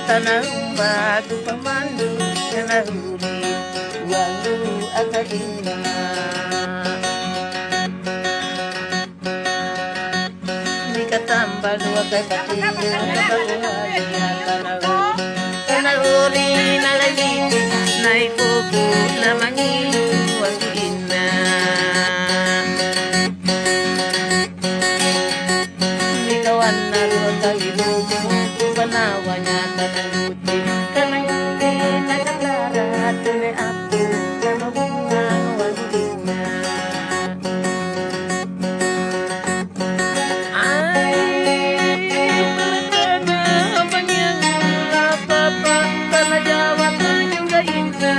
tanang bago pamandu na nahuli walu akagina. Di katambal wakay patigil na baguhali na tanahuli na laliti na ipupo na mangiwag ina. Di kawan na roon tagilugo panawa niya tanaguti kanayuti nakaklara tunay apo na mabungang wagina. Ay malagana banyang lapapa tanajawat yung gaina.